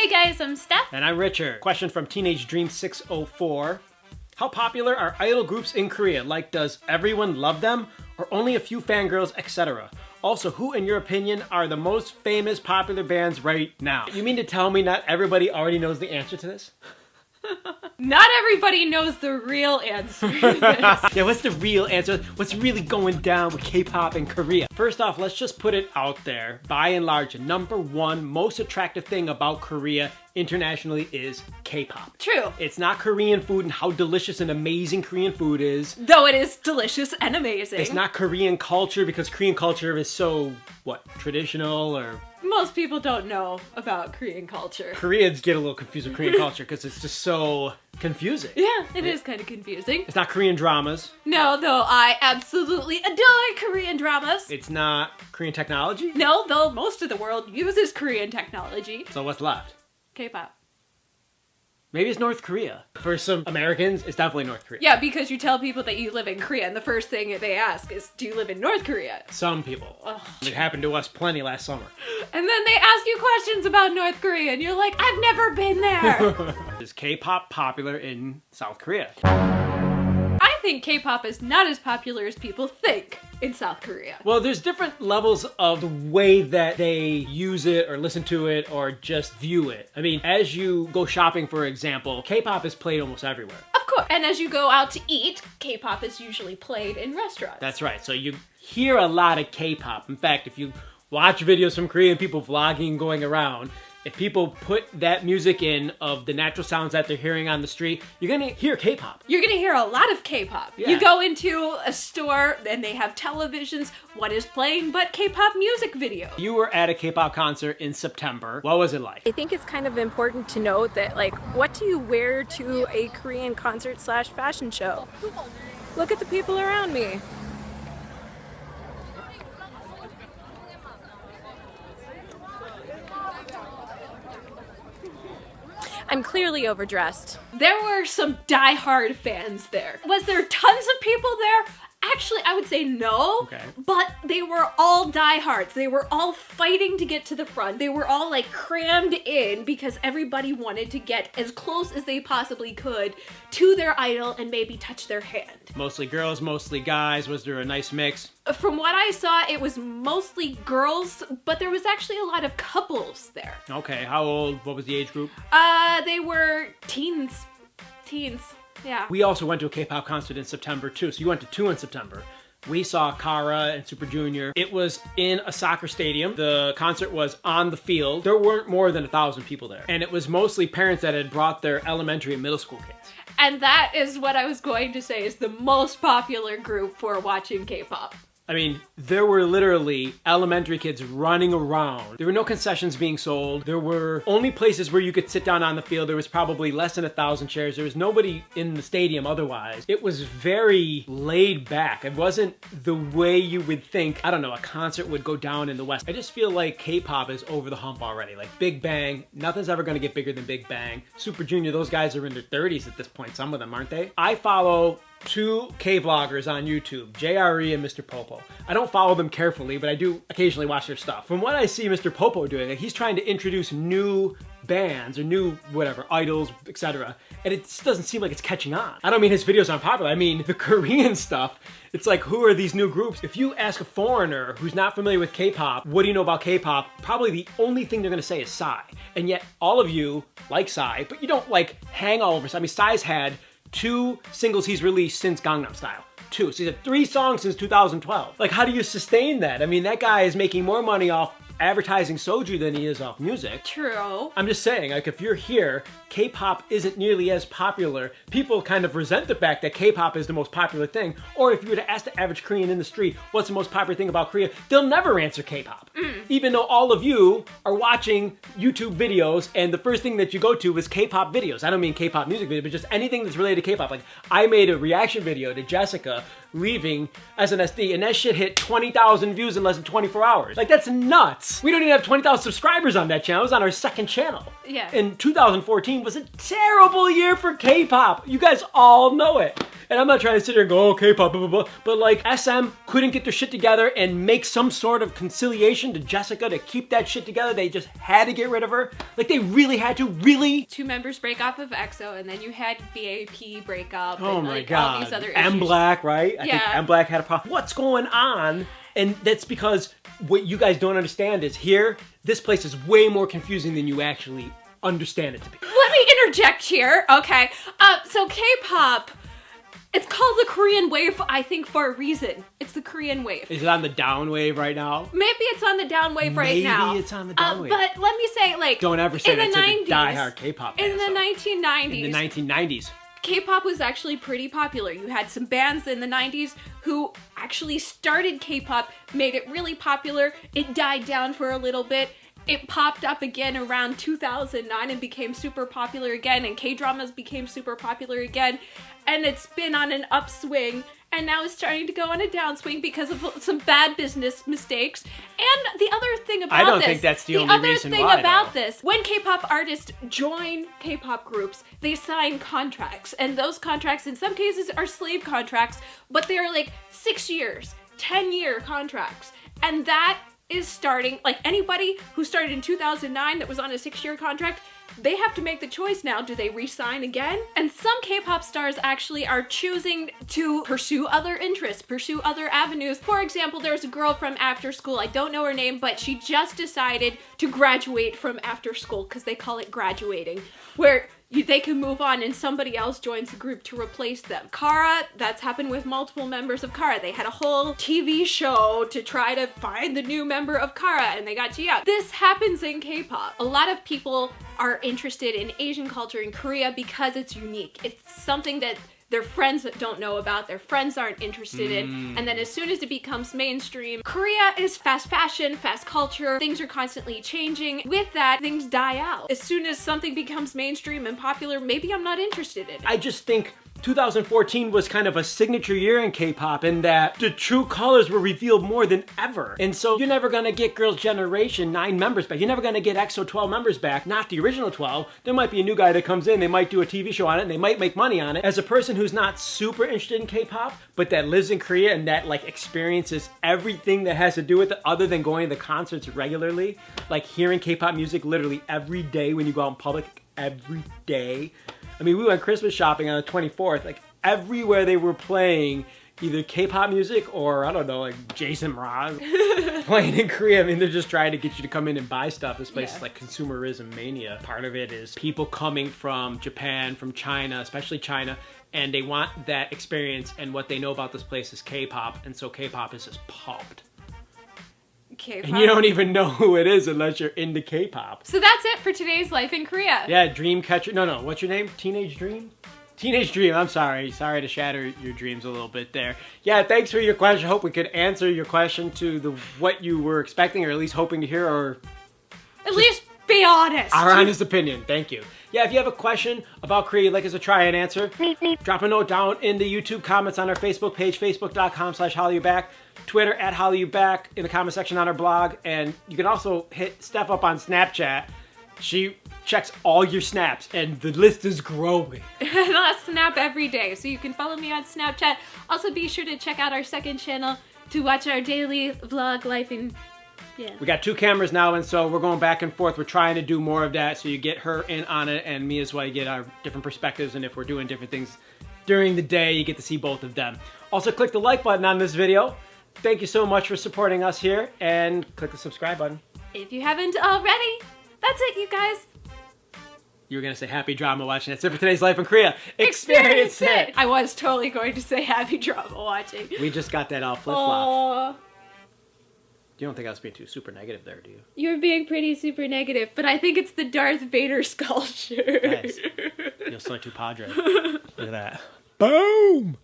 guys, I'm Steph. And I'm Richard. Question from Teenage Dream 604. How popular are idol groups in Korea? Like, does everyone love them? Or only a few fangirls, etc.? Also, who, in your opinion, are the most famous popular bands right now? You mean to tell me not everybody already knows the answer to this? Not everybody knows the real answer to this. Yeah, what's the real answer? What's really going down with K-pop in Korea? First off, let's just put it out there. By and large, the number one most attractive thing about Korea internationally is K-pop. True. It's not Korean food and how delicious and amazing Korean food is. Though it is delicious and amazing. It's not Korean culture because Korean culture is so, traditional or... Most people don't know about Korean culture. Koreans get a little confused with Korean culture because it's just so confusing. Yeah, it is kind of confusing. It's not Korean dramas. No, though I absolutely adore Korean dramas. It's not Korean technology. No, though most of the world uses Korean technology. So what's left? K-pop. Maybe it's North Korea. For some Americans, it's definitely North Korea. Yeah, because you tell people that you live in Korea, and the first thing they ask is, do you live in North Korea? Some people. Ugh. It happened to us plenty last summer. And then they ask you questions about North Korea, and you're like, I've never been there. Is K-pop popular in South Korea? I think K-pop is not as popular as people think in South Korea. Well, there's different levels of the way that they use it or listen to it or just view it. I mean, as you go shopping, for example, K-pop is played almost everywhere. Of course. And as you go out to eat, K-pop is usually played in restaurants. That's right. So you hear a lot of K-pop. In fact, if you watch videos from Korean people vlogging going around, if people put that music in of the natural sounds that they're hearing on the street, you're gonna hear K-pop. You're gonna hear a lot of K-pop. Yeah. You go into a store and they have televisions. What is playing but K-pop music videos? You were at a K-pop concert in September. What was it like? I think it's kind of important to note that, like, what do you wear to a Korean concert / fashion show? Look at the people around me. I'm clearly overdressed. There were some die-hard fans there. Was there tons of people there? Actually, I would say no, okay. But they were all diehards. They were all fighting to get to the front. They were all like crammed in because everybody wanted to get as close as they possibly could to their idol and maybe touch their hand. Mostly girls, mostly guys. Was there a nice mix? From what I saw, it was mostly girls, but there was actually a lot of couples there. Okay, how old? What was the age group? They were teens. Yeah. We also went to a K-pop concert in September too, so you went to two in September. We saw Kara and Super Junior. It was in a soccer stadium. The concert was on the field. There weren't more than 1,000 people there. And it was mostly parents that had brought their elementary and middle school kids. And that is what I was going to say is the most popular group for watching K-pop. I mean, there were literally elementary kids running around. There were no concessions being sold. There were only places where you could sit down on the field. There was probably less than 1,000 chairs. There was nobody in the stadium otherwise. It was very laid back. It wasn't the way you would think, I don't know, a concert would go down in the West. I just feel like K-pop is over the hump already. Like Big Bang, nothing's ever gonna get bigger than Big Bang. Super Junior, those guys are in their 30s at this point, some of them, aren't they? I follow two K-vloggers on YouTube, JRE and Mr. P.O. I don't follow them carefully, but I do occasionally watch their stuff. From what I see Mr. P.O doing, like, he's trying to introduce new bands or new whatever, idols, etc. And it just doesn't seem like it's catching on. I don't mean his videos aren't popular, I mean the Korean stuff. It's like, who are these new groups? If you ask a foreigner who's not familiar with K-pop, what do you know about K-pop? Probably the only thing they're gonna say is Psy. And yet all of you like Psy, but you don't like hang all over Psy. I mean, Psy's had 2 singles he's released since Gangnam Style. 2. So he's had 3 songs since 2012. Like, how do you sustain that? I mean, that guy is making more money off advertising soju than he is off music. True. I'm just saying, like, if you're here, K-pop isn't nearly as popular. People kind of resent the fact that K-pop is the most popular thing. Or if you were to ask the average Korean in the street, what's the most popular thing about Korea? They'll never answer K-pop. Even though all of you are watching YouTube videos and the first thing that you go to is K-pop videos. I don't mean K-pop music videos, but just anything that's related to K-pop. Like, I made a reaction video to Jessica leaving SNSD, and that shit hit 20,000 views in less than 24 hours. Like, that's nuts. nuts. We don't even have 20,000 subscribers on that channel. It was on our second channel. Yeah. And 2014 was a terrible year for K-pop. You guys all know it. And I'm not trying to sit here and go, oh, K-pop, blah, blah, blah. But like, SM couldn't get their shit together and make some sort of conciliation to Jessica to keep that shit together. They just had to get rid of her. Like, they really had to, really. 2 members break off of EXO, and then you had VAP break up. Oh and, my like, God. all these other M issues. Black, right? I Yeah. think M Black had a problem. What's going on? And that's because what you guys don't understand is here, this place is way more confusing than you actually understand it to be. Let me interject here, okay? So K-pop, it's called the Korean wave, I think, for a reason. It's the Korean wave. Is it on the down wave right now? Maybe it's on the down wave right now. Maybe it's on the down wave. But let me say, like, Don't ever say in that the to 90s, the diehard K-pop fans. in the 1990s, In the 1990s. K-pop was actually pretty popular. You had some bands in the 90s who actually started K-pop, made it really popular. It died down for a little bit. It popped up again around 2009 and became super popular again, and K-dramas became super popular again. And it's been on an upswing, and now it's starting to go on a downswing because of some bad business mistakes. And the other thing about this... I don't think that's the only reason why, The other thing about though. this, when K-pop artists join K-pop groups, they sign contracts. And those contracts, in some cases, are slave contracts, but they're like 6 years, 10-year contracts. And that is starting, like anybody who started in 2009 that was on a 6-year contract, they have to make the choice now. Do they re-sign again? And some K-pop stars actually are choosing to pursue other interests, pursue other avenues. For example, there's a girl from after school, I don't know her name, but she just decided to graduate from after school, because they call it graduating, where they can move on and somebody else joins the group to replace them. Kara, that's happened with multiple members of Kara. They had a whole TV show to try to find the new member of Kara, and they got Ji out. This happens in K-pop. A lot of people are interested in Asian culture in Korea because it's unique. It's something that their friends don't know about, their friends aren't interested in, and then as soon as it becomes mainstream, Korea is fast fashion, fast culture, things are constantly changing. With that, things die out. As soon as something becomes mainstream and popular, maybe I'm not interested in it. I just think 2014 was kind of a signature year in K-pop in that the true colors were revealed more than ever. And so you're never gonna get Girls' Generation 9 members back. You're never gonna get EXO 12 members back, not the original 12. There might be a new guy that comes in, they might do a TV show on it, and they might make money on it. As a person who's not super interested in K-pop, but that lives in Korea and that like experiences everything that has to do with it other than going to the concerts regularly, like hearing K-pop music literally every day when you go out in public, every day. I mean, we went Christmas shopping on the 24th, like everywhere they were playing either K-pop music or, I don't know, like Jason Mraz playing in Korea. I mean, they're just trying to get you to come in and buy stuff. This place is like consumerism mania. Part of it is people coming from Japan, from China, especially China, and they want that experience, and what they know about this place is K-pop, and so K-pop is just pumped. K-pop. And you don't even know who it is unless you're into K-pop. So that's it for today's Life in Korea. Yeah, Dreamcatcher. No, what's your name? Teenage Dream? Teenage Dream, I'm sorry. Sorry to shatter your dreams a little bit there. Yeah, thanks for your question. Hope we could answer your question to what you were expecting, or at least hoping to hear, or At least be honest. our honest opinion. Thank you. Yeah, if you have a question about Korea you'd like us to try and answer, drop a note down in the YouTube comments on our Facebook page, facebook.com/Hallyu Back, Twitter @Hallyu Back, in the comment section on our blog, and you can also hit Steph up on Snapchat. She checks all your snaps, and the list is growing. And I snap every day, so you can follow me on Snapchat. Also, be sure to check out our second channel to watch our daily vlog Life in... Yeah. We got 2 cameras now, and so we're going back and forth. We're trying to do more of that, so you get her in on it, and me as well. You get our different perspectives, and if we're doing different things during the day, you get to see both of them. Also, click the like button on this video. Thank you so much for supporting us here, and click the subscribe button. If you haven't already, that's it, you guys. You were going to say happy drama watching. That's it for today's Life in Korea. Experience it! I was totally going to say happy drama watching. We just got that all Oh, flip-flop. You don't think I was being too super negative there, do you? you're being pretty super negative, but I think it's the Darth Vader sculpture. Nice. Yo soy tu padre. Look at that. Boom!